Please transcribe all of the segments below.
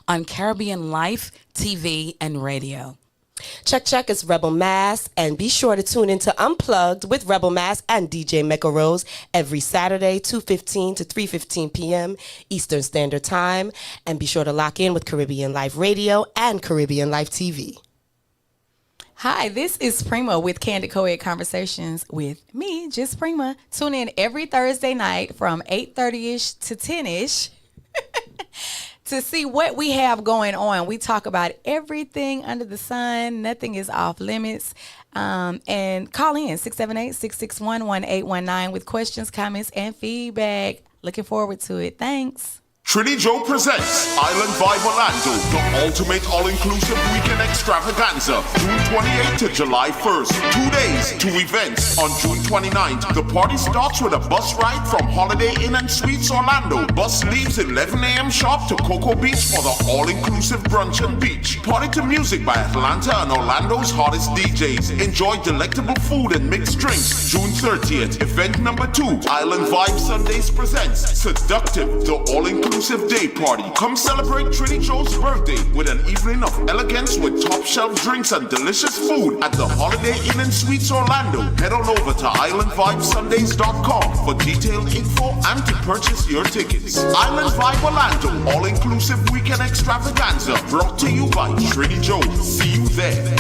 on Caribbean Life TV and radio. Check, it's Rebel Mass, and be sure to tune into Unplugged with Rebel Mass and DJ Mecca Rose every Saturday, 2:15 to 3:15 p.m. Eastern Standard Time, and be sure to lock in with Caribbean Life Radio and Caribbean Life TV. Hi, this is Prima with Candid Co-Ed Conversations with me, just Prima. Tune in every Thursday night from 8:30-ish to 10-ish to see what we have going on. We talk about everything under the sun. Nothing is off limits. And call in 678-661-1819 with questions, comments, and feedback. Looking forward to it. Thanks. Trinity Joe presents Island Vibe Orlando, the ultimate all-inclusive weekend extravaganza, June 28th to July 1st. 2 days, 2 events. On June 29th, the party starts with a bus ride from Holiday Inn and Suites Orlando. Bus leaves 11 a.m. sharp to Cocoa Beach for the all-inclusive brunch and beach. Party to music by Atlanta and Orlando's hottest DJs. Enjoy delectable food and mixed drinks. June 30th, event number 2, Island Vibe Sundays presents Seductive, the all-inclusive day party. Come celebrate Trinity Joe's birthday with an evening of elegance with top shelf drinks and delicious food at the Holiday Inn and Suites Orlando. Head on over to islandvibesundays.com for detailed info and to purchase your tickets. Island Vibe Orlando, all-inclusive weekend extravaganza, brought to you by Trinity Joe. See you there.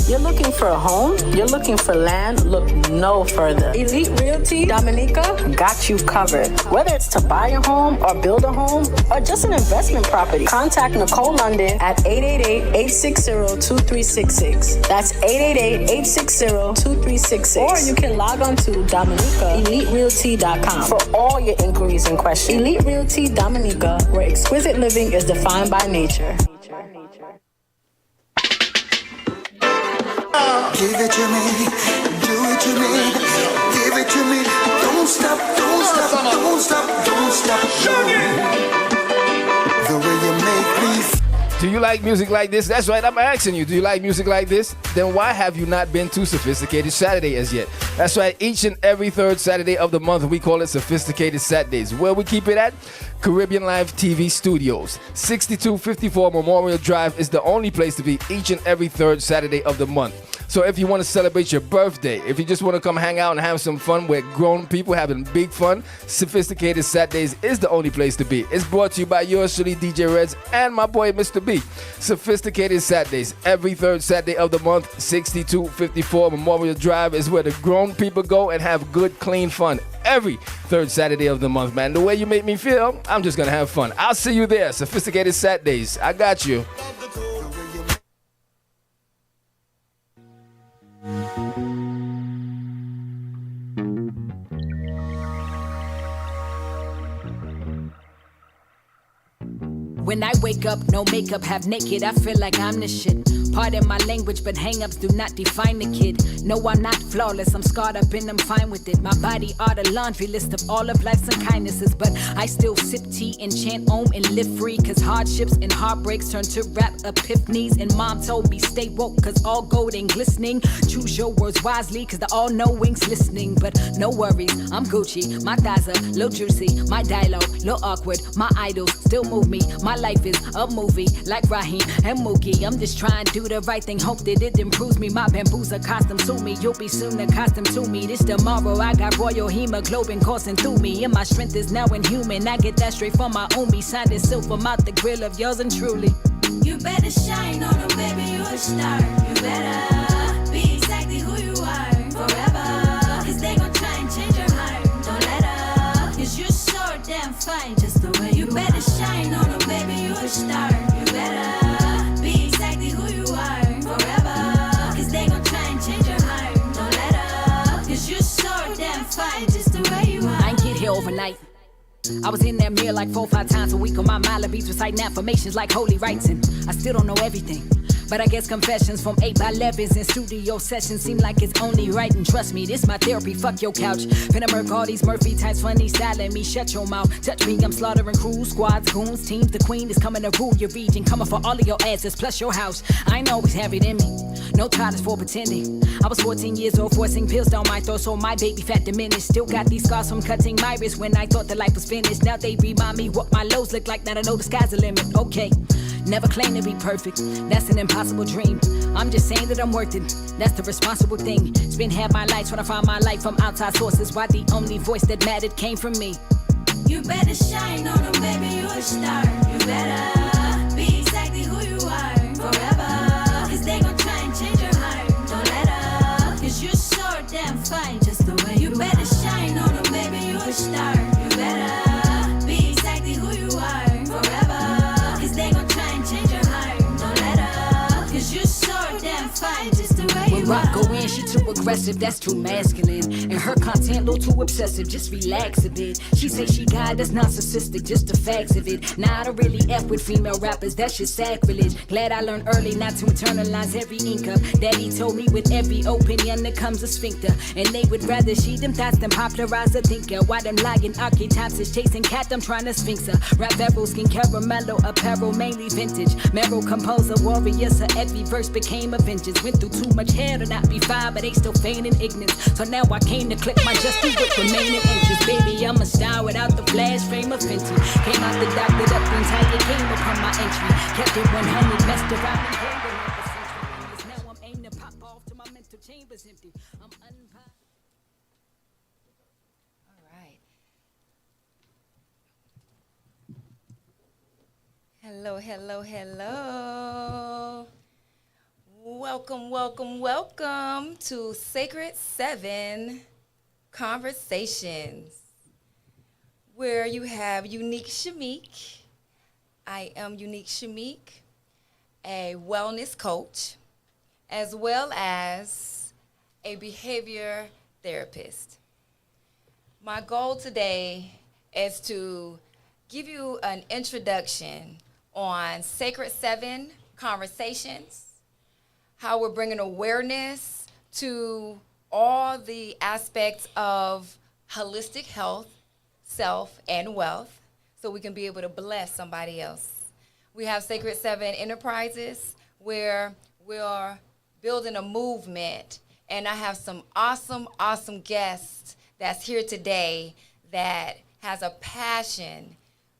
You're looking for a home? You're looking for land? Look no further. Elite Realty Dominica got you covered. Whether it's to buy a home or build a home or just an investment property, contact Nicole London at 888-860-2366. That's 888-860-2366. Or you can log on to DominicaEliteRealty.com for all your inquiries and questions. Elite Realty Dominica, where exquisite living is defined by nature. Give it to me, do it to me, give it to me. Don't stop, don't stop, don't stop, don't stop. The way you make me feel. Do you like music like this? That's right, I'm asking you. Do you like music like this? Then why have you not been to Sophisticated Saturday as yet? That's right, each and every third Saturday of the month, we call it Sophisticated Saturdays. Where we keep it at? Caribbeanlifetv Studios. 6254 Memorial Drive is the only place to be each and every third Saturday of the month. So if you want to celebrate your birthday, if you just want to come hang out and have some fun with grown people having big fun, Sophisticated Saturdays is the only place to be. It's brought to you by yours truly, DJ Reds, and my boy, Mr. B. Sophisticated Saturdays, every third Saturday of the month, 6254 Memorial Drive is where the grown people go and have good, clean fun. Every third Saturday of the month, man. The way you make me feel, I'm just going to have fun. I'll see you there, Sophisticated Saturdays. I got you. When I wake up, no makeup, half naked, I feel like I'm the shit. Pardon my language, but hang-ups do not define the kid. No, I'm not flawless, I'm scarred up and I'm fine with it. My body are the laundry list of all of life's kindnesses, but I still sip tea and chant Om and live free, cause hardships and heartbreaks turn to rap epiphanies. And mom told me stay woke, cause all gold ain't glistening. Choose your words wisely, cause the all-knowing's listening. But no worries, I'm Gucci, my thighs are little juicy, my dialogue, little awkward, my idols still move me. My life is a movie, like Raheem and Mookie. I'm just trying to do the right thing, hope that it improves me. My bamboos accustomed to me, you'll be soon accustomed to me. This tomorrow, I got royal hemoglobin coursing through me, and my strength is now inhuman. I get that straight from my Omi, signed and sealed from out the grill of yours and truly. You better shine on them, baby, you a star. You better be exactly who you are forever, cause they gon' try and change your heart. Don't let up, cause you're so damn fine just the way you better shine on them, baby, you a star. You better be exactly who you are forever, cause they gon' try and change your heart. Don't let up, cause you're so damn fine just the way you are. I ain't get here overnight. I was in that mirror like 4 or 5 times a week on my Malibu's reciting affirmations like holy rites, and I still don't know everything. But I guess confessions from 8x11s and studio sessions seem like it's only right. And trust me, this my therapy, fuck your couch. Finna murk all these Murphy types, funny styling me, shut your mouth. Touch me, I'm slaughtering crews, squads, goons, teams. The queen is coming to rule your region, coming for all of your asses plus your house. I ain't always have it in me, no titles for pretending. I was 14 years old, forcing pills down my throat, so my baby fat diminished. Still got these scars from cutting my wrist when I thought that life was finished. Now they remind me what my lows look like, now I know the sky's the limit. Okay, never claim to be perfect, that's an impossible dream. I'm just saying that I'm worth it, that's the responsible thing. Spent half my life trying to find my life from outside sources, why the only voice that mattered came from me. You better shine on them, baby, you a star. You better be exactly who you are forever. Cause they gon' try and change your heart. Don't let up, cause you're so damn fine just the way you better shine on them, baby, you a star. You better be exactly who you are forever. Cause they gon' try and change your heart. Don't let up, cause you're so damn fine just the way When you rock go are. in, she too aggressive, that's too masculine. And her content a little too obsessive, just relax a bit. She say she God, that's narcissistic, just the facts of it. Nah, I don't really F with female rappers, that's just sacrilege. Glad I learned early not to internalize every ink up. Daddy told me with every opinion there comes a sphincter. And they would rather she them thoughts than popularize a thinker. Why them lying archetypes is chasing cat, I'm trying to sphinx her. Rap barrel, skin caramello, apparel, mainly vintage. Meryl composer, warrior, so every verse became a vengeance. Went through too much hair to not be fine, but they still feigning ignorance. So now I came to click my justice with remaining interest. Baby, I'm a star without the flash frame of vintage. Came out the doctor up, the entire game upon my entry. Kept it 100, messed around and played another century. Now I'm aiming to pop off till my mental chamber's empty. I'm unpopular. All right. Hello, hello, hello. Welcome, welcome, welcome to Sacred 7 Conversations, where you have Unique Shamik. I am Unique Shamik, a wellness coach, as well as a behavior therapist. My goal today is to give you an introduction on Sacred 7 Conversations, how we're bringing awareness to all the aspects of holistic health, self, and wealth, so we can be able to bless somebody else. We have Sacred 7 Enterprises, where we're building a movement, and I have some awesome, awesome guests that's here today that has a passion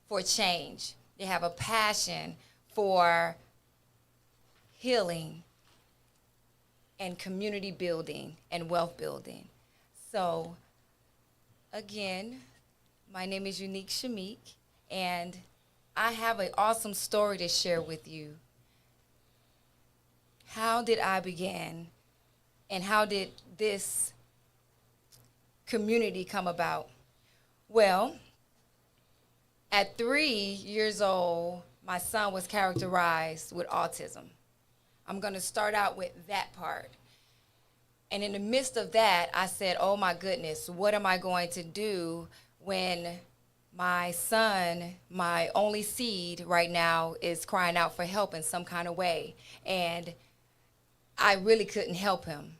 for change. They have a passion for healing and community building and wealth building. So, again, my name is Unique Shamik, and I have an awesome story to share with you. How did I begin, and how did this community come about? Well, at 3 years old, my son was characterized with autism. I'm going to start out with that part. And in the midst of that, I said, oh my goodness, what am I going to do when my son, my only seed right now, is crying out for help in some kind of way? And I really couldn't help him.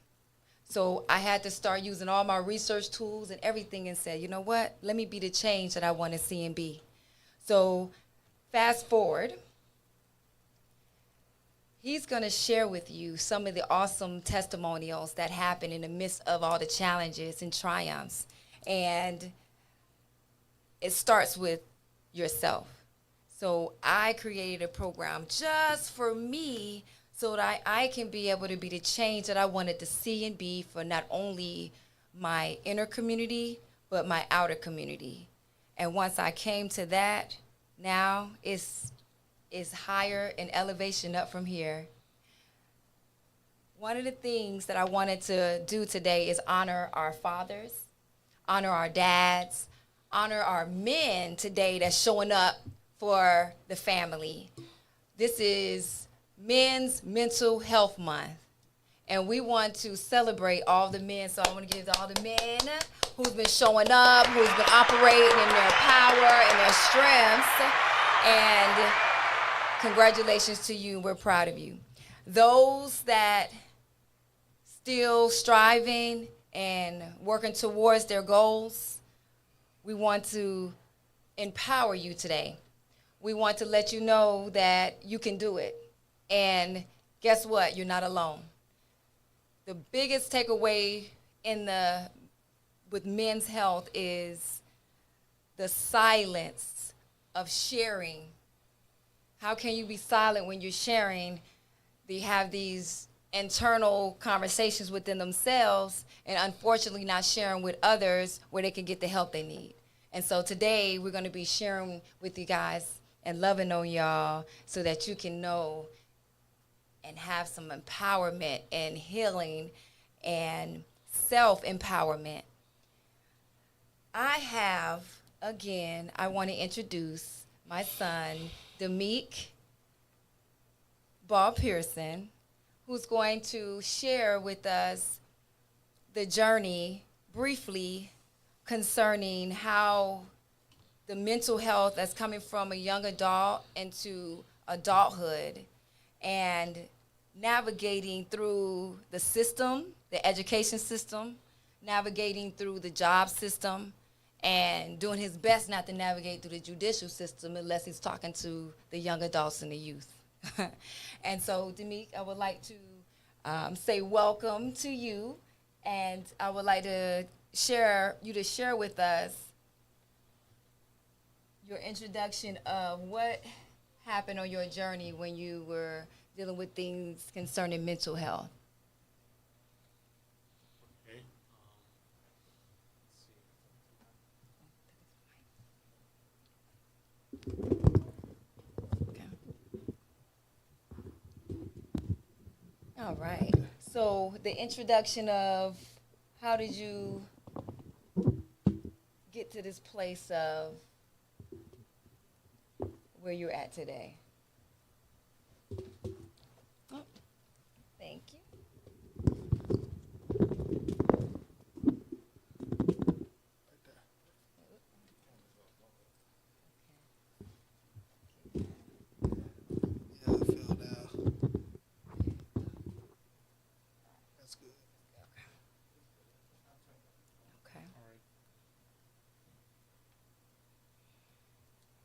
So I had to start using all my research tools and everything and said, you know what, let me be the change that I want to see and be. So fast forward, he's going to share with you some of the awesome testimonials that happen in the midst of all the challenges and triumphs. And it starts with yourself. So I created a program just for me so that I can be able to be the change that I wanted to see and be for not only my inner community, but my outer community. And once I came to that, now it's higher in elevation up from here. One of the things that I wanted to do today is honor our fathers, honor our dads, honor our men today that's showing up for the family. This is Men's Mental Health Month, and we want to celebrate all the men. So I want to give to all the men who's been showing up, who's been operating in their power and their strengths, and congratulations to you. We're proud of you. those that still striving and working towards their goals, we want to empower you today. We want to let you know that you can do it. And guess what? You're not alone. The biggest takeaway with men's health is the silence of sharing. How can you be silent when you're sharing? They have these internal conversations within themselves and unfortunately not sharing with others where they can get the help they need. And so today we're going to be sharing with you guys and loving on y'all so that you can know and have some empowerment and healing and self-empowerment. I want to introduce my son, Demeek Ball Pearson, who's going to share with us the journey briefly concerning how the mental health that's coming from a young adult into adulthood and navigating through the system, the education system, navigating through the job system, and doing his best not to navigate through the judicial system unless he's talking to the young adults and the youth. And so, Demeek, I would like to say welcome to you, and I would like to share with us your introduction of what happened on your journey when you were dealing with things concerning mental health. Okay. Okay. All right. So the introduction of how did you get to this place of where you're at today? Oh, thank you. Yeah, I feel now. That's good. Okay.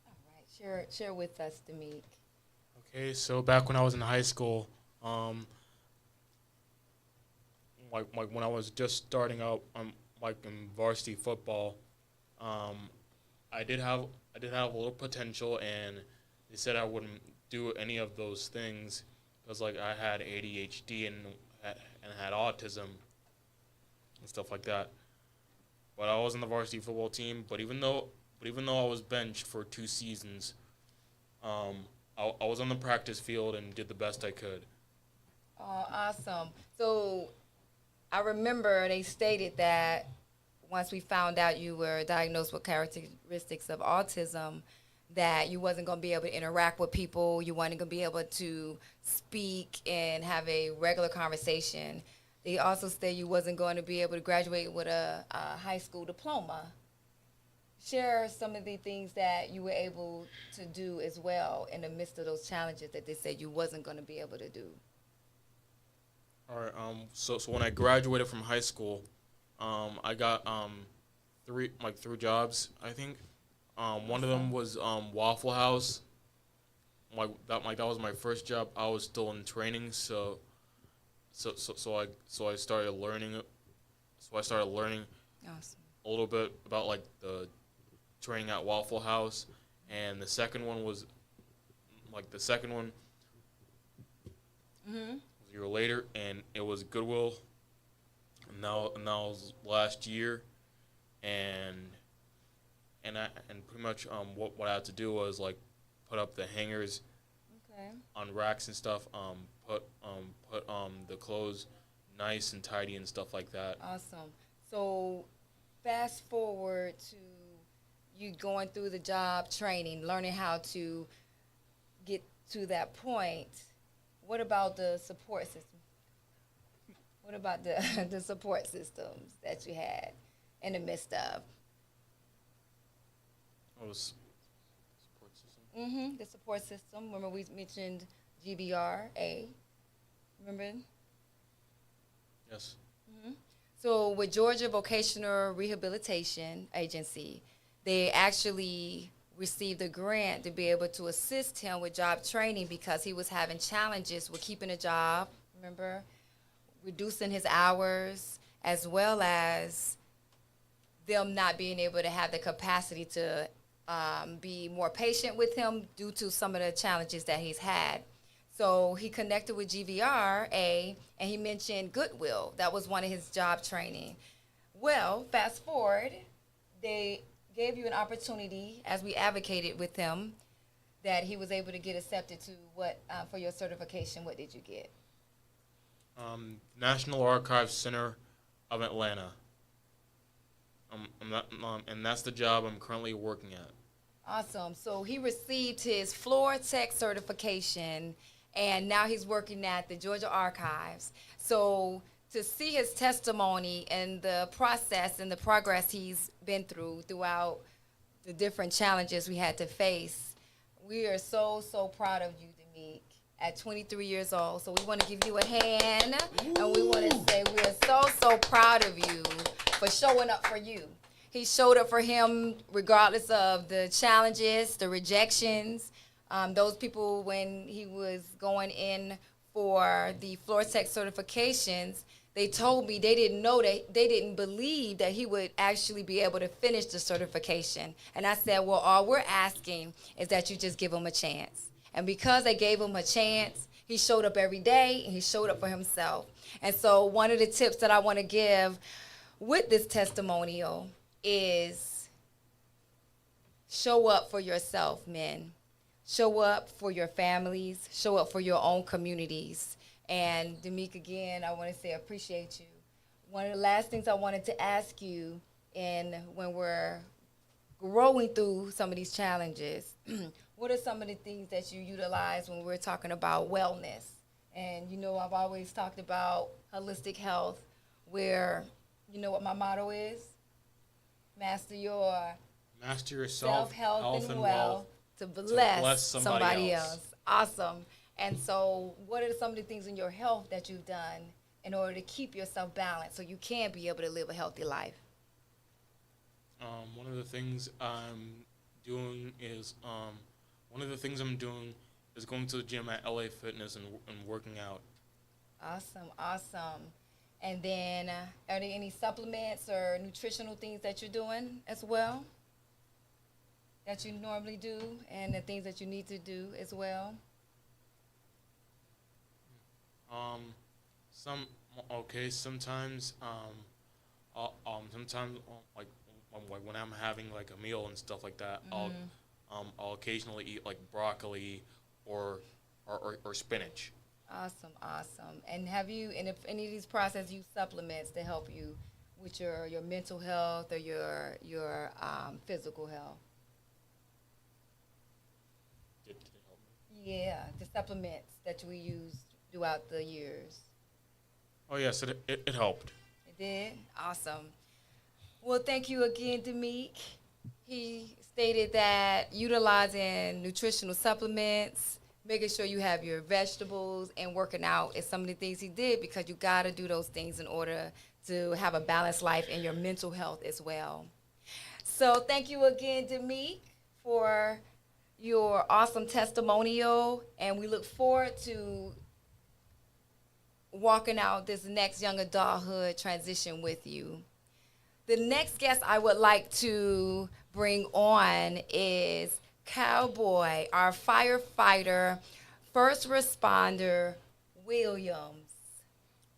All right. Share with us, Demeek. Okay, so back when I was in high school, like when I was just starting out, like in varsity football, I did have a little potential, and they said I wouldn't do any of those things because like I had ADHD and had autism and stuff like that. But I was on the varsity football team. But even though I was benched for 2 seasons, I was on the practice field and did the best I could. Oh, awesome. So I remember they stated that once we found out you were diagnosed with characteristics of autism, that you wasn't going to be able to interact with people, you weren't going to be able to speak and have a regular conversation. They also said you wasn't going to be able to graduate with a high school diploma. Share some of the things that you were able to do as well in the midst of those challenges that they said you wasn't going to be able to do. All right. So when I graduated from high school, I got three jobs, I think. One of them was Waffle House. That was my first job. I was still in training, so I started learning. So I started learning Awesome. a little bit about like the training at Waffle House, and the second one was Mm-hmm. a year later, and it was Goodwill. And now it was last year, and pretty much what I had to do was like put up the hangers Okay. on racks and stuff. Put the clothes nice and tidy and stuff like that. Awesome. So fast forward to you going through the job training, learning how to get to that point. What about the support system? What about the support systems that you had in the midst of? It was support system. Mm-hmm. The support system. Remember we mentioned GBRA. Remember? Yes. So with Georgia Vocational Rehabilitation Agency, they actually received a grant to be able to assist him with job training because he was having challenges with keeping a job, remember? Reducing his hours, as well as them not being able to have the capacity to be more patient with him due to some of the challenges that he's had. So he connected with GVRA, and he mentioned Goodwill. That was one of his job training. Well, fast forward, they gave you an opportunity, as we advocated with him, that he was able to get accepted to what for your certification. What did you get? National Archives Center of Atlanta. And that's the job I'm currently working at. Awesome. So he received his floor tech certification, and now he's working at the Georgia Archives. So to see his testimony and the process and the progress he's been throughout the different challenges we had to face, we are so, so proud of you, Demique, at 23 years old. So we want to give you a hand, and we want to say we are so, so proud of you for showing up for you. He showed up for him regardless of the challenges, the rejections. Those people, when he was going in for the floor tech certifications, they told me they didn't know that, they didn't believe that he would actually be able to finish the certification. And I said, well, all we're asking is that you just give him a chance. And because they gave him a chance, he showed up every day, and he showed up for himself. And so one of the tips that I want to give with this testimonial is show up for yourself, men. Show up for your families. Show up for your own communities. And Demique, again, I want to say I appreciate you. One of the last things I wanted to ask you, and when we're growing through some of these challenges, what are some of the things that you utilize when we're talking about wellness? And, you know, I've always talked about holistic health, where, you know what my motto is? Master yourself, health, and wealth to bless somebody else. Awesome. And so what are some of the things in your health that you've done in order to keep yourself balanced so you can be able to live a healthy life? One of the things I'm doing is going to the gym at LA Fitness and working out. Awesome. And then are there any supplements or nutritional things that you're doing as well that you normally do, and the things that you need to do as well? Sometimes like when I'm having like a meal and stuff like that, I'll occasionally eat like broccoli or spinach. Awesome. And have you, and if any of these processes, use supplements to help you with your mental health or your physical health? Did it help me? Yeah, the supplements that we used throughout the years. Oh yes, it helped. It did? Awesome. Well, thank you again, Demique. He stated that utilizing nutritional supplements, making sure you have your vegetables, and working out is some of the things he did, because you got to do those things in order to have a balanced life and your mental health as well. So thank you again, Demique, for your awesome testimonial, and we look forward to walking out this next young adulthood transition with you. The next guest I would like to bring on is Cowboy, our firefighter, first responder, Williams.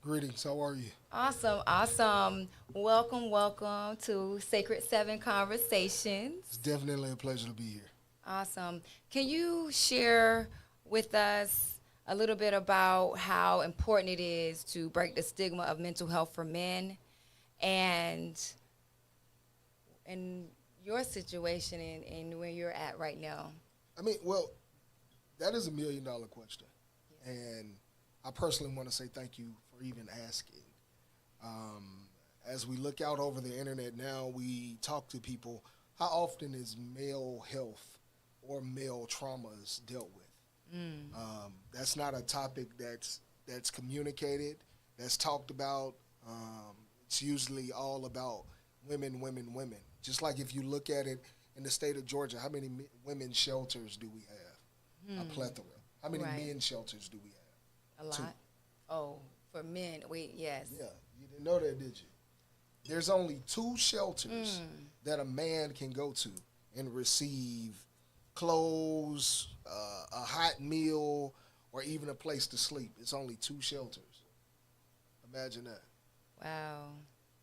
Greetings, how are you? Awesome. Welcome to Sacred 7 Conversations. It's definitely a pleasure to be here. Awesome. Can you share with us a little bit about how important it is to break the stigma of mental health for men, and your situation and where you're at right now? I mean, well, that is $1 million question. Yes. And I personally want to say thank you for even asking. As we look out over the internet now, we talk to people. How often is male health or male traumas dealt with? That's not a topic that's that's communicated, that's talked about. It's usually all about women, women, women. Just like if you look at it in the state of Georgia, how many women's shelters do we have? A plethora. How many men's shelters do we have? A lot. 2. Oh, for men, yes. Yeah, you didn't know that, did you? There's only 2 shelters that a man can go to and receive clothes, a hot meal, or even a place to sleep. It's only 2 shelters. Imagine that. Wow.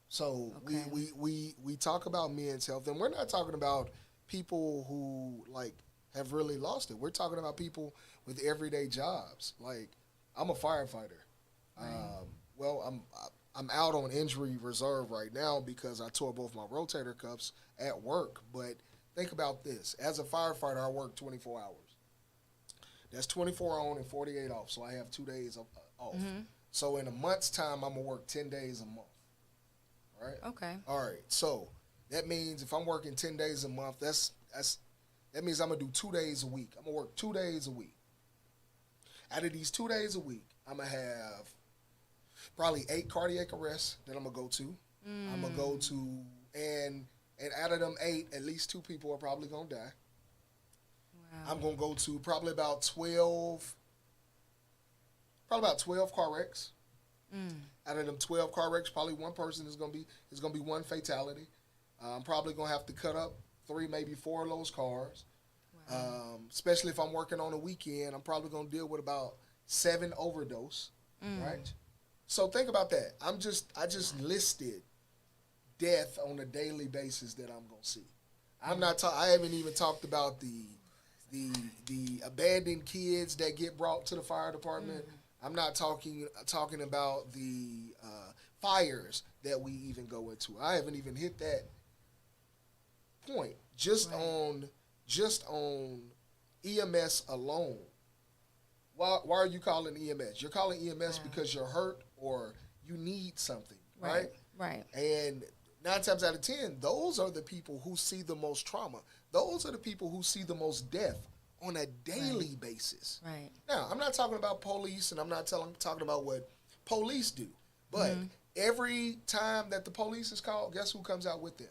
So Okay. we talk about men's health, and we're not talking about people who like have really lost it. We're talking about people with everyday jobs. Like, I'm a firefighter. Well, I'm out on injury reserve right now because I tore both my rotator cuffs at work. But think about this: as a firefighter, I work 24 hours. That's 24 on and 48 off. So I have 2 days off. So in a month's time, I'm gonna work 10 days a month. All right. Okay. All right. So that means if I'm working 10 days a month, that means I'm gonna do 2 days a week. I'm gonna work 2 days a week. Out of these 2 days a week, I'm gonna have probably 8 cardiac arrests that I'm gonna go to. I'm gonna go to, and out of them 8, at least 2 people are probably gonna die. Wow. I'm gonna go to probably about 12 car wrecks. Out of them 12 car wrecks, probably one person is gonna be one fatality. I'm probably gonna have to cut up 3, maybe 4 of those cars. Wow. Especially if I'm working on a weekend, I'm probably gonna deal with about 7 overdose. Right. So think about that. I just listed death on a daily basis that I'm gonna see. I haven't even talked about the abandoned kids that get brought to the fire department. I'm not talking about the fires that we even go into. I haven't even hit that point. Just on EMS alone. Why are you calling EMS? You're calling EMS because you're hurt or you need something, right? Right. And 9 times out of 10, those are the people who see the most trauma. Those are the people who see the most death on a daily basis. Right. Now, I'm not talking about police, and I'm not talking about what police do. But every time that the police is called, guess who comes out with them?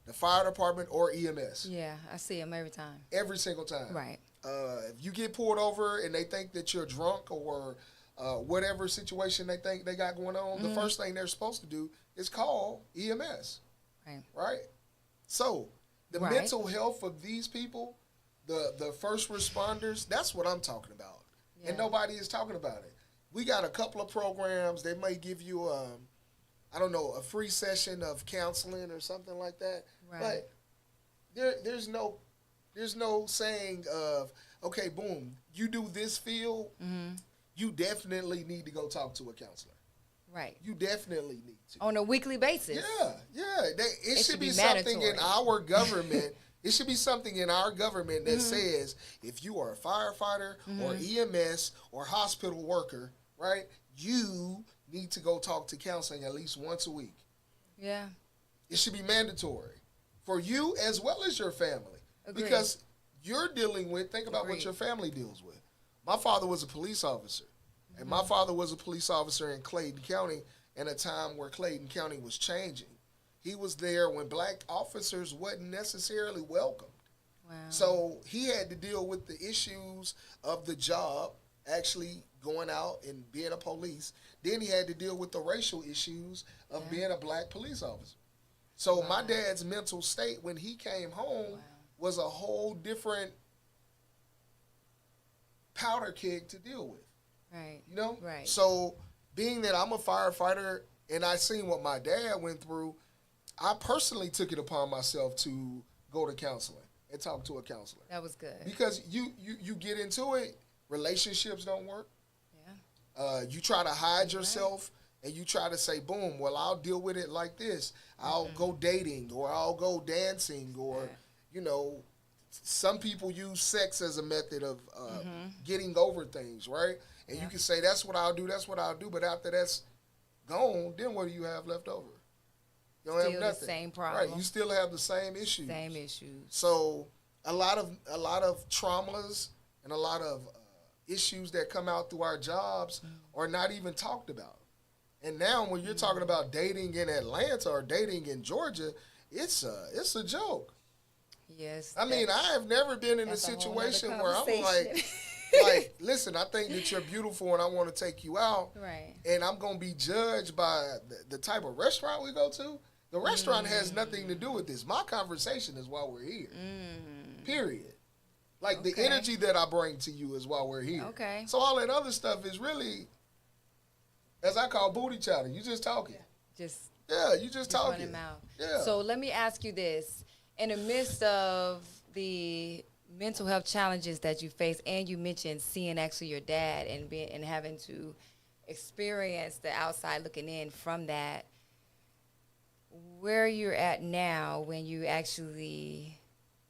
The fire department or EMS. Yeah, I see them every time. Every single time. Right. If you get pulled over and they think that you're drunk or whatever situation they think they got going on, the first thing they're supposed to do is call EMS. Right. Right? So, the mental health of these people, the first responders, that's what I'm talking about. Yeah. And nobody is talking about it. We got a couple of programs. They may give you, a free session of counseling or something like that. Right. But there's no saying of, okay, boom, you do this field, you definitely need to go talk to a counselor. Right. You definitely need to. On a weekly basis. Yeah. It should be something mandatory. in our government. It should be something in our government that says if you are a firefighter or EMS or hospital worker, right, you need to go talk to counseling at least once a week. Yeah. It should be mandatory for you as well as your family. Agreed. Because you're dealing with, think about what Agreed. your family deals with. My father was a police officer. And my father was a police officer in Clayton County in a time where Clayton County was changing. He was there when black officers wasn't necessarily welcomed. Wow. So he had to deal with the issues of the job, actually going out and being a police. Then he had to deal with the racial issues of being a black police officer. So my dad's mental state when he came home was a whole different powder keg to deal with. Right. You know? Right. So being that I'm a firefighter and I seen what my dad went through, I personally took it upon myself to go to counseling and talk to a counselor. That was good. Because you get into it, relationships don't work. Yeah. You try to hide yourself and you try to say, boom, well, I'll deal with it like this. I'll go dating or I'll go dancing or, you know, some people use sex as a method of getting over things, right? And you can say, that's what I'll do, but after that's gone, then what do you have left over? You don't Still have the nothing. same problem. Right, you still have the same issues. Same issues. So a lot of traumas and a lot of issues that come out through our jobs are not even talked about. And now when you're talking about dating in Atlanta or dating in Georgia, it's a joke. Yes. I mean, I have never been in a that's a whole nother situation where I'm conversation. like, listen, I think that you're beautiful and I want to take you out. Right. And I'm going to be judged by the type of restaurant we go to. The restaurant has nothing to do with this. My conversation is while we're here. Period. Like the energy that I bring to you is while we're here. Okay. So all that other stuff is really, as I call booty chatting. You just talking. Just You just talking. running mouth. Yeah. So let me ask you this: in the midst of the mental health challenges that you face, and you mentioned seeing actually your dad and having to experience the outside looking in from that, where you're at now when you actually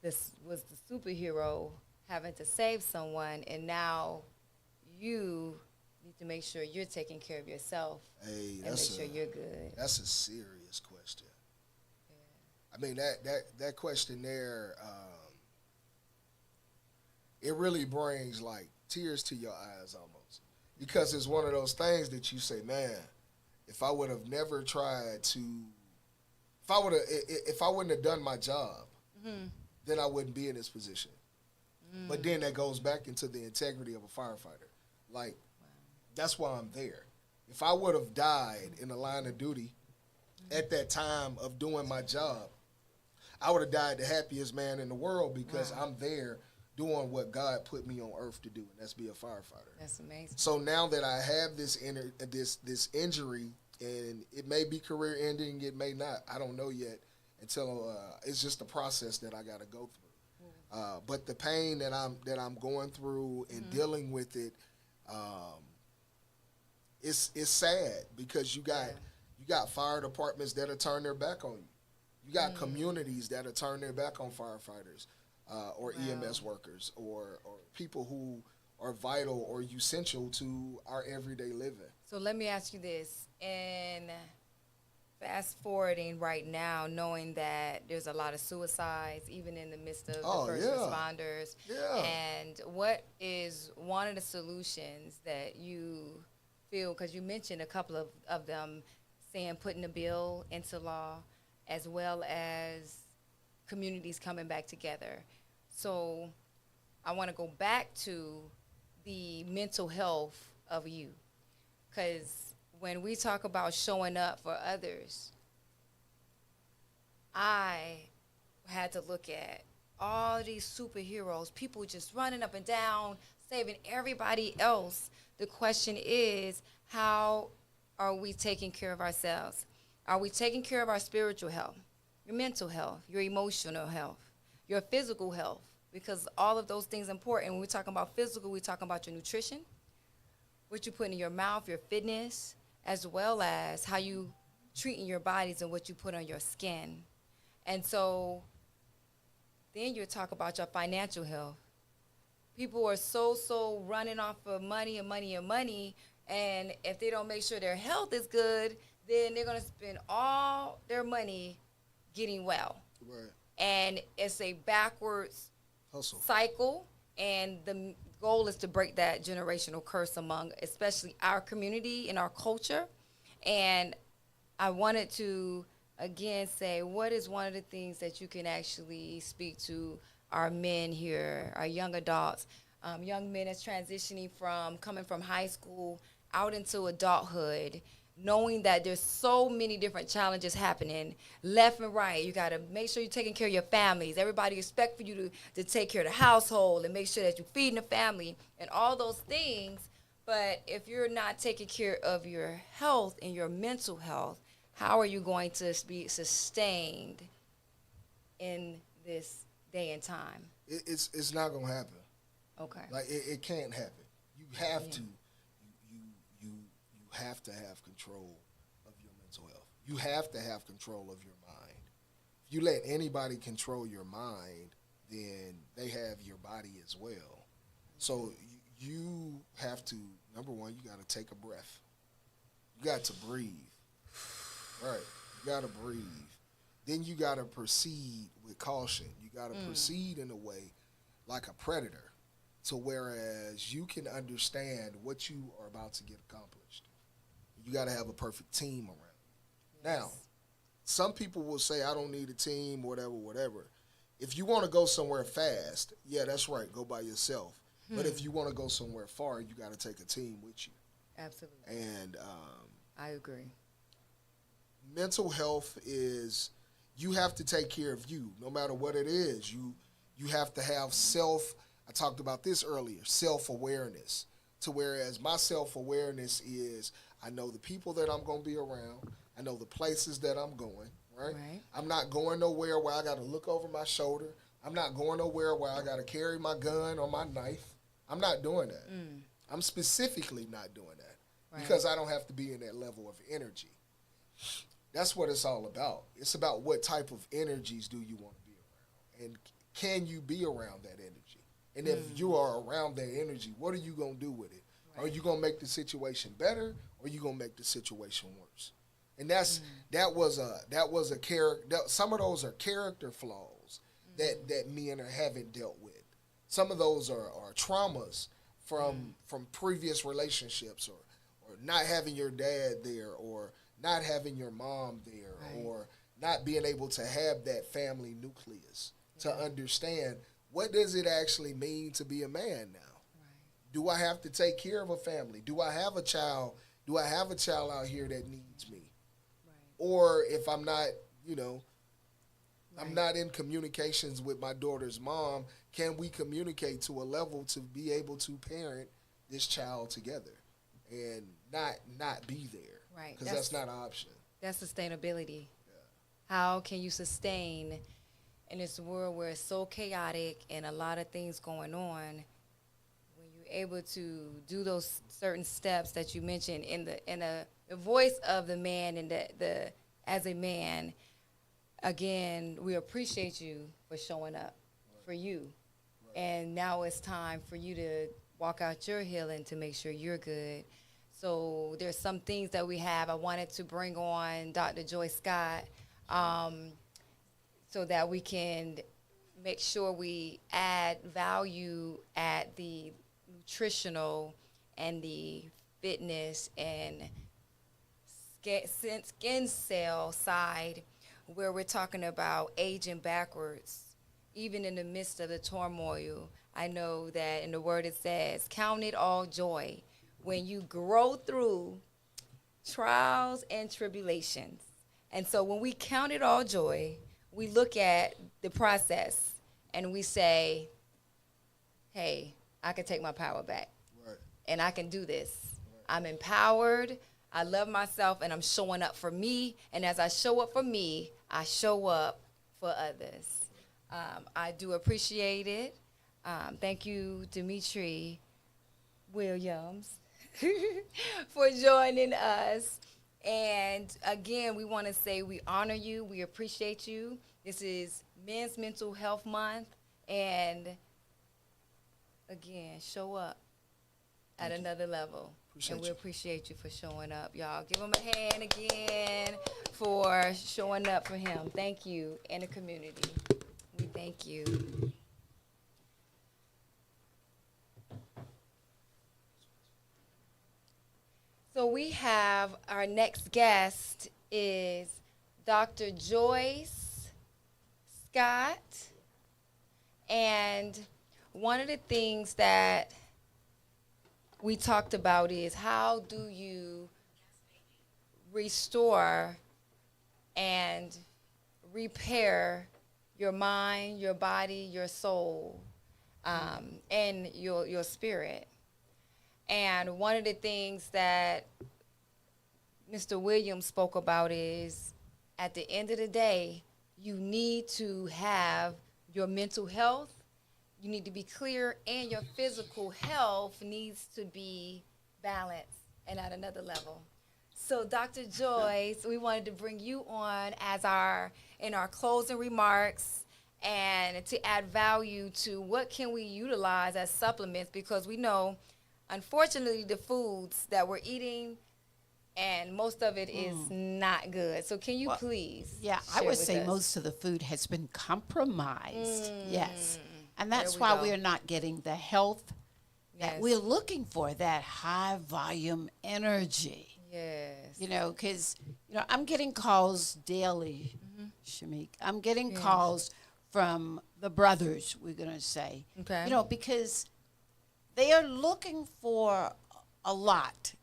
this was the superhero having to save someone, and now you need to make sure you're taking care of yourself and make sure you're good. That's a serious question. I mean, that question there, it really brings like tears to your eyes almost, because it's one of those things that you say, man, if I would have never tried to, if I wouldn't have done my job, then I wouldn't be in this position. But then that goes back into the integrity of a firefighter. Like, that's why I'm there. If I would have died in the line of duty at that time of doing my job, I would have died the happiest man in the world, because I'm there doing what God put me on earth to do, and that's be a firefighter. That's amazing. So now that I have this injury, and it may be career ending, it may not. I don't know yet until it's just a process that I got to go through. But the pain that I'm going through and dealing with it, it's sad, because you got fire departments that'll turn their back on you. You got communities that'll turn their back on firefighters or EMS workers or people who are vital or essential to our everyday living. So let me ask you this, and fast forwarding right now, knowing that there's a lot of suicides, even in the midst of the first responders. Yeah. And what is one of the solutions that you feel, because you mentioned a couple of them, saying putting a bill into law, as well as communities coming back together. So I want to go back to the mental health of you, because when we talk about showing up for others, I had to look at all these superheroes, people just running up and down, saving everybody else. The question is, how are we taking care of ourselves? Are we taking care of our spiritual health, your mental health, your emotional health, your physical health? Because all of those things are important. When we're talking about physical, we're talking about your nutrition, what you put in your mouth, your fitness, as well as how you treating your bodies and what you put on your skin. And so then you talk about your financial health. People are so running off of money, and if they don't make sure their health is good, then they're going to spend all their money getting well. Right. And it's a backwards Hustle. cycle, and the goal is to break that generational curse among especially our community and our culture. And I wanted to again say, what is one of the things that you can actually speak to our men here, our young adults, young men that's transitioning from coming from high school out into adulthood, knowing that there's so many different challenges happening left and right. You got to make sure you're taking care of your families. Everybody expect for you to take care of the household and make sure that you're feeding the family and all those things. But if you're not taking care of your health and your mental health, how are you going to be sustained in this day and time? It's not going to happen. Okay. Like, it can't happen. You have to. You have to have control of your mental health. You have to have control of your mind. If you let anybody control your mind, then they have your body as well. So you have to, number one, you got to take a breath. You got to breathe. Right. You got to breathe. Then you got to proceed with caution. You got to proceed in a way like a predator. to whereas you can understand what you are about to get accomplished. You got to have a perfect team around. Now, some people will say, I don't need a team, whatever. If you want to go somewhere fast, yeah, that's right, go by yourself. But if you want to go somewhere far, you got to take a team with you. Absolutely. And I agree. mental health is, you have to take care of you, no matter what it is. You have to have I talked about this earlier, self-awareness. To whereas my self-awareness is, I know the people that I'm going to be around. I know the places that I'm going, right? I'm not going nowhere where I got to look over my shoulder. I'm not going nowhere where I got to carry my gun or my knife. I'm not doing that. I'm specifically not doing that because I don't have to be in that level of energy. That's what it's all about. It's about what type of energies do you want to be around, and can you be around that energy? And if you are around that energy, what are you going to do with it? Are you going to make the situation better, or are you going to make the situation worse? And that was a character. Some of those are character flaws that men haven't dealt with. Some of those are traumas from previous relationships, or not having your dad there, or not having your mom there, or not being able to have that family nucleus to understand, what does it actually mean to be a man now? Do I have to take care of a family? Do I have a child? Do I have a child out here that needs me? Or if I'm not, I'm not in communications with my daughter's mom, can we communicate to a level to be able to parent this child together and not be there? Right. Because that's not an option. That's sustainability. How can you sustain in this world where it's so chaotic and a lot of things going on, when you're able to do those certain steps that you mentioned in the voice of the man and the as a man? Again, we appreciate you for showing up for you. And now it's time for you to walk out your healing to make sure you're good. So there's some things that we have. I wanted to bring on Dr. Joy Scott so that we can make sure we add value at the nutritional and the fitness and skin cell side, where we're talking about aging backwards, even in the midst of the turmoil. I know that in the word it says, count it all joy when you grow through trials and tribulations. And so when we count it all joy, we look at the process and we say, hey, I can take my power back. And I can do this. I'm empowered. I love myself, and I'm showing up for me. And as I show up for me, I show up for others. I do appreciate it. Thank you, Dimitri Williams, for joining us. And again, we want to say we honor you. We appreciate you. This is Men's Mental Health Month. And again, show up at another level. And we appreciate you for showing up, y'all. Give him a hand again for showing up for him. Thank you, and the community. We thank you. So we have our next guest is Dr. Joyce Scott. And one of the things that we talked about is, how do you restore and repair your mind, your body, your soul, and your spirit? And one of the things that Mr. Williams spoke about is, at the end of the day, you need to have your mental health, you need to be clear, and your physical health needs to be balanced and at another level. So Dr. Joyce, we wanted to bring you on as in our closing remarks, and to add value to what can we utilize as supplements, because we know, unfortunately, the foods that we're eating, and most of it is not good. So can you please I would say us? most of the food has been compromised. Yes. And that's why we're not getting the health that Yes. we're looking for, that high volume energy. Yes. You know, because, I'm getting calls daily, Shamik. I'm getting calls from the brothers, we're going to say. Okay. Because they are looking for a lot,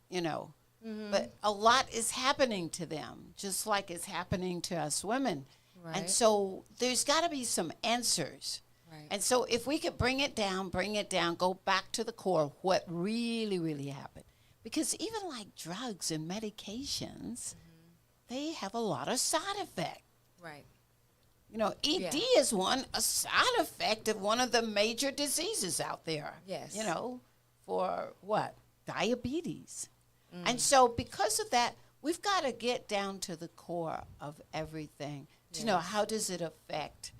but a lot is happening to them, just like it's happening to us women. Right. And so there's got to be some answers. Right. And so if we could bring it down, go back to the core, what really, really happened. Because even like drugs and medications, they have a lot of side effects. Right. ED is a side effect of one of the major diseases out there. Yes. For what? Diabetes. And so because of that, we've got to get down to the core of everything to know how does it affect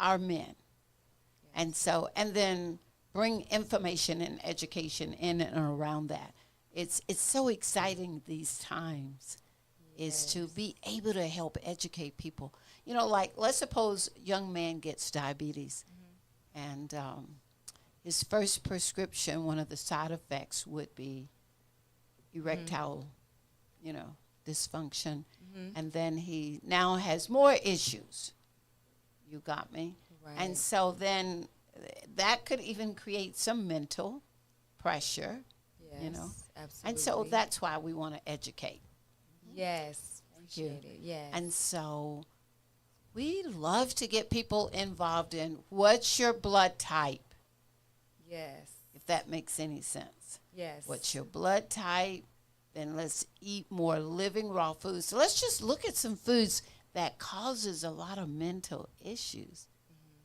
our men. And then bring information and education in and around that. It's so exciting these times is to be able to help educate people. Like let's suppose a young man gets diabetes and his first prescription, one of the side effects would be erectile, dysfunction. And then he now has more issues. You got me? Right. And so then that could even create some mental pressure, Yes. Absolutely. And so that's why we want to educate. Yes. Appreciate it. Yes. And so we love to get people involved in what's your blood type, Yes. if that makes any sense. Yes. What's your blood type? Then let's eat more living raw foods. So let's just look at some foods that causes a lot of mental issues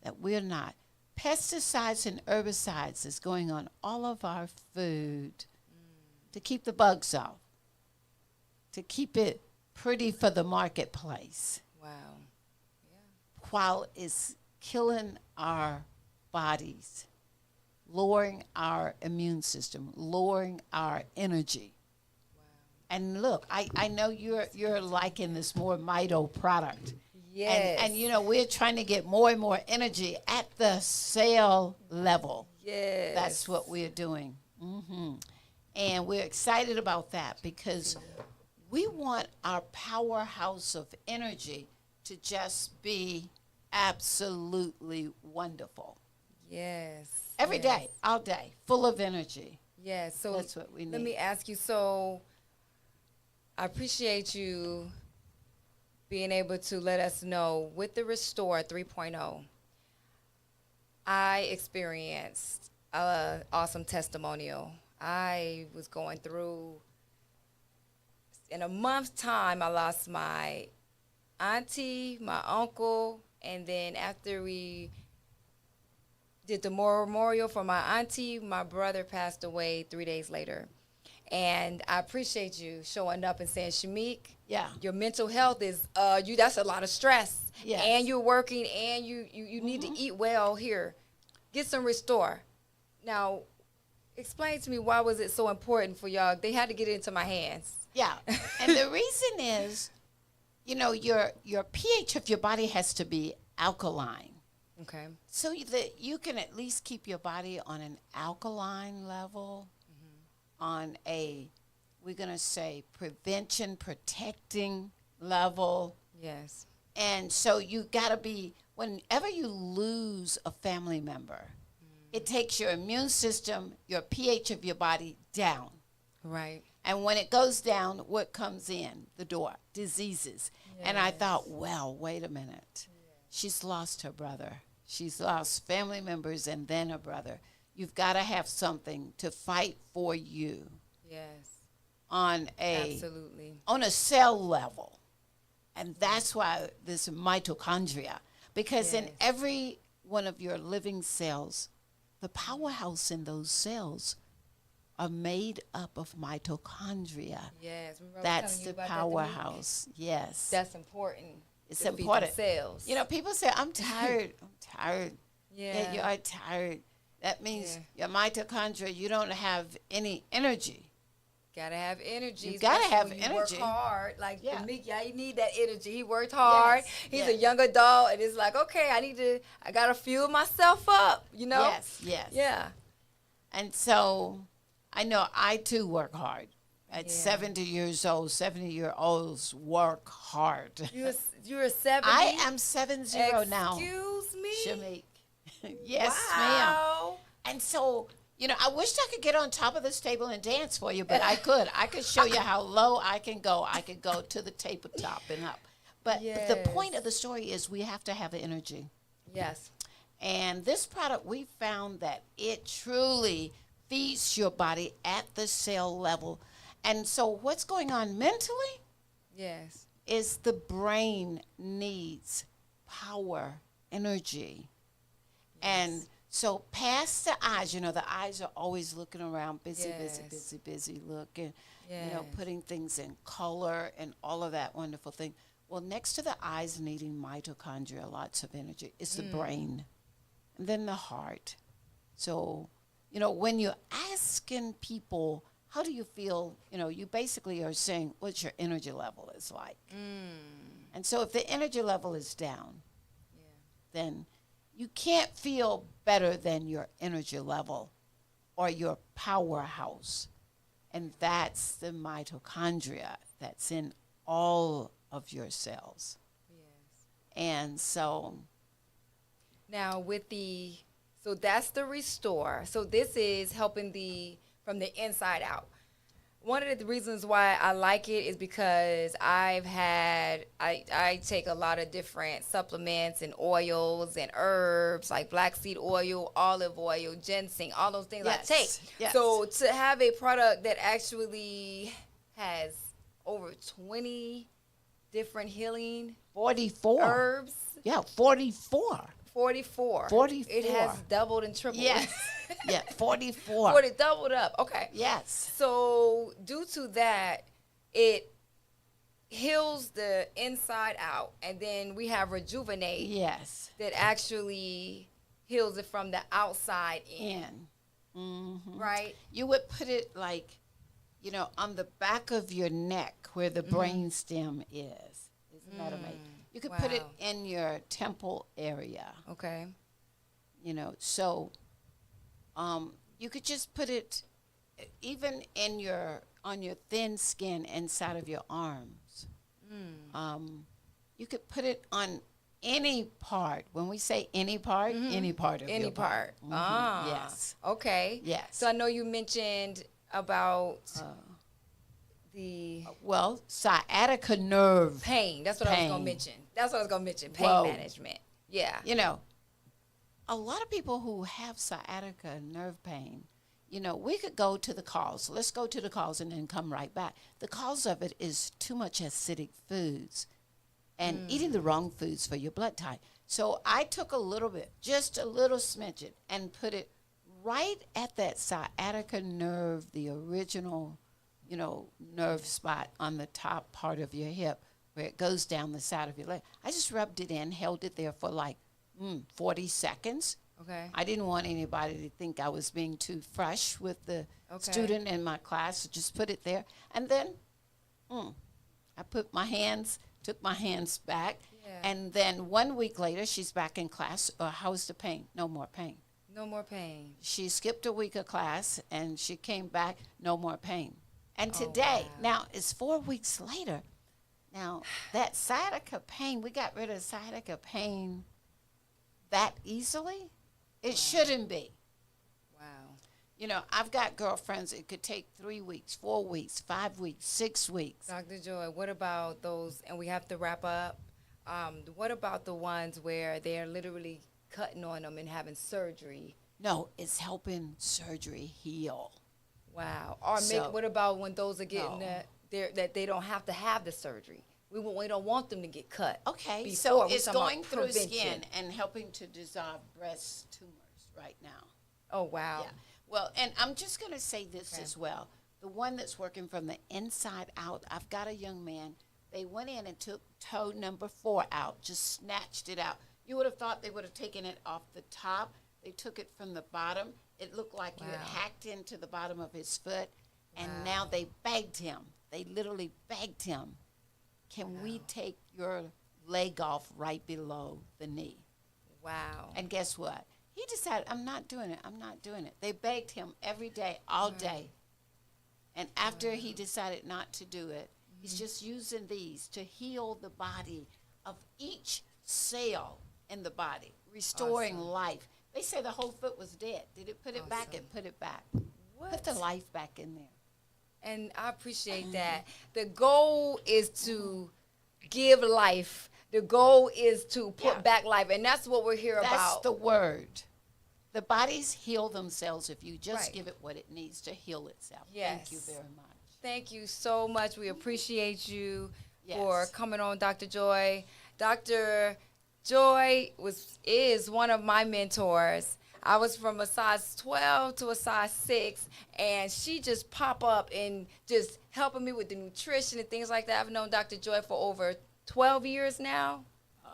that we're not. Pesticides and herbicides is going on all of our food to keep the bugs off, to keep it pretty for the marketplace, Wow. while it's killing our bodies, lowering our immune system, lowering our energy. And look, I know you're liking this more Mito product. Yes. And we're trying to get more and more energy at the cell level. Yes. That's what we're doing. And we're excited about that because we want our powerhouse of energy to just be absolutely wonderful. Yes. Every day, all day, full of energy. Yes. So that's what we need. Let me ask you. So I appreciate you being able to let us know with the Restore 3.0. I experienced an awesome testimonial. I was going through, in a month's time, I lost my auntie, my uncle, and then after we did the memorial for my auntie, my brother passed away 3 days later. And I appreciate you showing up and saying, Shamik, your mental health is that's a lot of stress. Yes. And you're working and you need to eat well here. Get some Restore. Now, explain to me, why was it so important for y'all? They had to get it into my hands. Yeah. And the reason is, your pH of your body has to be alkaline. Okay. So that you can at least keep your body on an alkaline level, on a, we're going to say, prevention, protecting level. Yes. And so you got to be, whenever you lose a family member, it takes your immune system, your pH of your body down. Right. And when it goes down, what comes in the door? Diseases. Yes. And I thought, well, wait a minute. She's lost her brother. She's lost family members and then her brother. You've got to have something to fight for you. Yes. On a cell level. And that's why this mitochondria. Because in every one of your living cells, the powerhouse in those cells are made up of mitochondria. Yes. That's the powerhouse. Yes. That's important. It's important. Cells. People say, I'm tired. I'm tired. Yeah. You are tired. That means your mitochondria, you don't have any energy. Gotta have energy. You gotta have when energy. You work hard. Like Meek, you need that energy. He worked Yes. hard. He's a young adult, and it's like, okay, I gotta fuel myself up. Yes. Yeah. And so I know I too work hard. At 70 years old, 70-year-olds work hard. You're 70? I am 70 now. Excuse me? Shamik. Yes, Wow. ma'am. And so, I wished I could get on top of this table and dance for you, but I could. I could show you how low I can go. I could go to the tabletop and up. But the point of the story is we have to have energy. Yes. And this product, we found that it truly feeds your body at the cell level. And so what's going on mentally? Yes. Is the brain needs power, energy. Yes. And so past the eyes, the eyes are always looking around, busy looking, putting things in color and all of that wonderful thing. Well, next to the eyes needing mitochondria, lots of energy, is the brain. And then the heart. So, when you're asking people, how do you feel? You basically are saying what your energy level is like. And so if the energy level is down, then you can't feel better than your energy level or your powerhouse. And that's the mitochondria that's in all of your cells. Yes. And so now so that's the restore. So this is helping from the inside out. One of the reasons why I like it is because I take a lot of different supplements and oils and herbs like black seed oil, olive oil, ginseng, all those things I take. Yes. So to have a product that actually has over 20 different healing 44 herbs. Yeah, 44. 44. It has doubled and tripled. Yes. Yeah, 44. 40 doubled up. Okay. Yes. So due to that, it heals the inside out, and then we have rejuvenate. Yes. That actually heals it from the outside in. Mm-hmm. Right. You would put it like, on the back of your neck where the brain stem is. Isn't that amazing? You could put it in your temple area. Okay. So you could just put it even on your thin skin inside of your arms. You could put it on any part. When we say any part, any part of your body. Ah. Yes. Okay. Yes. So I know you mentioned about sciatica nerve pain. That's what I was going to mention. Pain management. Yeah. A lot of people who have sciatica nerve pain, we could go to the cause. Let's go to the cause and then come right back. The cause of it is too much acidic foods and eating the wrong foods for your blood type. So I took a little bit, just a little smidgen, and put it right at that sciatica nerve, the original nerve spot on the top part of your hip where it goes down the side of your leg. I just rubbed it in, held it there for like 40 seconds. Okay. I didn't want anybody to think I was being too fresh with the student in my class, so just put it there. And then I took my hands back. Yeah. And then 1 week later, she's back in class. How's the pain? No more pain. No more pain. She skipped a week of class, and she came back, no more pain. And today, now it's 4 weeks later. Now, that sciatica pain, we got rid of sciatica pain that easily? It shouldn't be. Wow. I've got girlfriends, it could take 3 weeks, 4 weeks, 5 weeks, 6 weeks. Dr. Joy, what about those, and we have to wrap up, what about the ones where they're literally cutting on them and having surgery? No, it's helping surgery heal. Wow. Or what about when those are getting that they don't have to have the surgery? We don't want them to get cut. Okay, so it's going through skin and helping to dissolve breast tumors right now. Oh, wow. Yeah. Well, and I'm just going to say this as well. The one that's working from the inside out, I've got a young man. They went in and took toe number 4 out, just snatched it out. You would have thought they would have taken it off the top. They took it from the bottom. It looked like you had hacked into the bottom of his foot, and now they begged him. They literally begged him, can we take your leg off right below the knee? Wow. And guess what? He He decided, I'm not doing it. I'm not doing it. They begged him every day, all day. And after he decided not to do it, he's just using these to heal the body of each cell in the body, restoring life. They say the whole foot was dead. Did it put it back? It put it back. Put the life back in there. And I appreciate that. The goal is to give life. The goal is to put back life. And that's what we're here about. That's the word. The bodies heal themselves if you just give it what it needs to heal itself. Yes. Thank you very much. Thank you so much. We appreciate you for coming on, Dr. Joy. Dr. Joy is one of my mentors. I was from a size 12 to a size 6, and she just pop up and just helping me with the nutrition and things like that. I've known Dr. Joy for over 12 years now.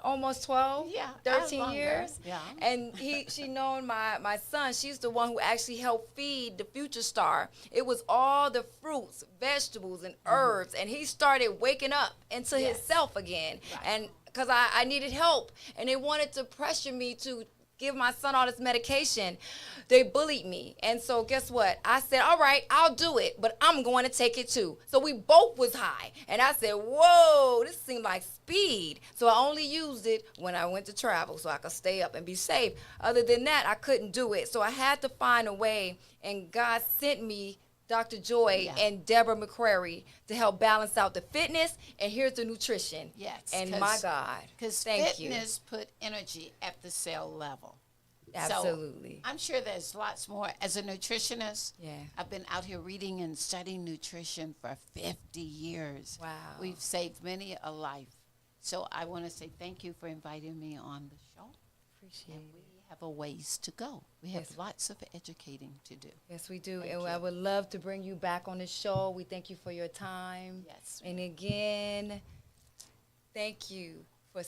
Almost 12, 13 years. Yeah. And she known my son. She's the one who actually helped feed the future star. It was all the fruits, vegetables, and herbs. And he started waking up into himself again. Right. And because I needed help. And they wanted to pressure me to give my son all this medication. They bullied me. And so guess what? I said, all right, I'll do it, but I'm going to take it too. So we both was high. And I said, whoa, this seemed like speed. So I only used it when I went to travel so I could stay up and be safe. Other than that, I couldn't do it. So I had to find a way, and God sent me Dr. Joy and Deborah McCrary to help balance out the fitness, and here's the nutrition. Yes. And my God, because thank you. fitness put energy at the cell level. Absolutely. So I'm sure there's lots more. As a nutritionist, I've been out here reading and studying nutrition for 50 years. Wow. We've saved many a life. So I want to say thank you for inviting me on the show. Appreciate it. We have a ways to go. We have lots of educating to do. Yes, we do. And I would love to bring you back on the show. We thank you for your time. Yes. And again, thank you for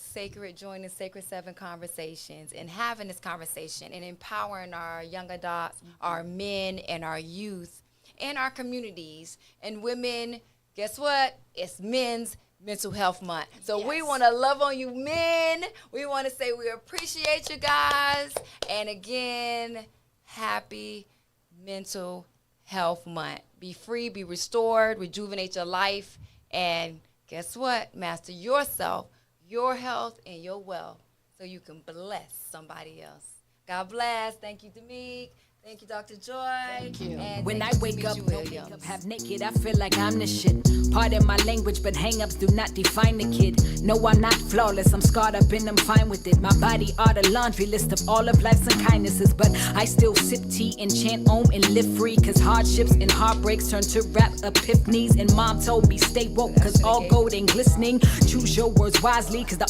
joining Sacred 7 Conversations and having this conversation and empowering our young adults, our men and our youth, and our communities. And women, guess what? It's Men's Mental Health Month. So we want to love on you men. We want to say we appreciate you guys. And again, happy Mental Health Month. Be free, be restored, rejuvenate your life. And guess what? Master yourself, your health, and your wealth so you can bless somebody else. God bless. Thank you, Demik. Thank you, Dr. Joy. Thank you. And When I thank you, wake up, Demetri no Williams. makeup, half naked, I feel like I'm the shit. Pardon my language, but hang-ups do not define the kid. No, I'm not flawless, I'm scarred up and I'm fine with it. My body are the laundry list of all of life's unkindnesses, but I still sip tea and chant om and live free, cause hardships and heartbreaks turn to rap epiphanies. And mom told me stay woke, cause all gold ain't glistening. Choose your words wisely, cause the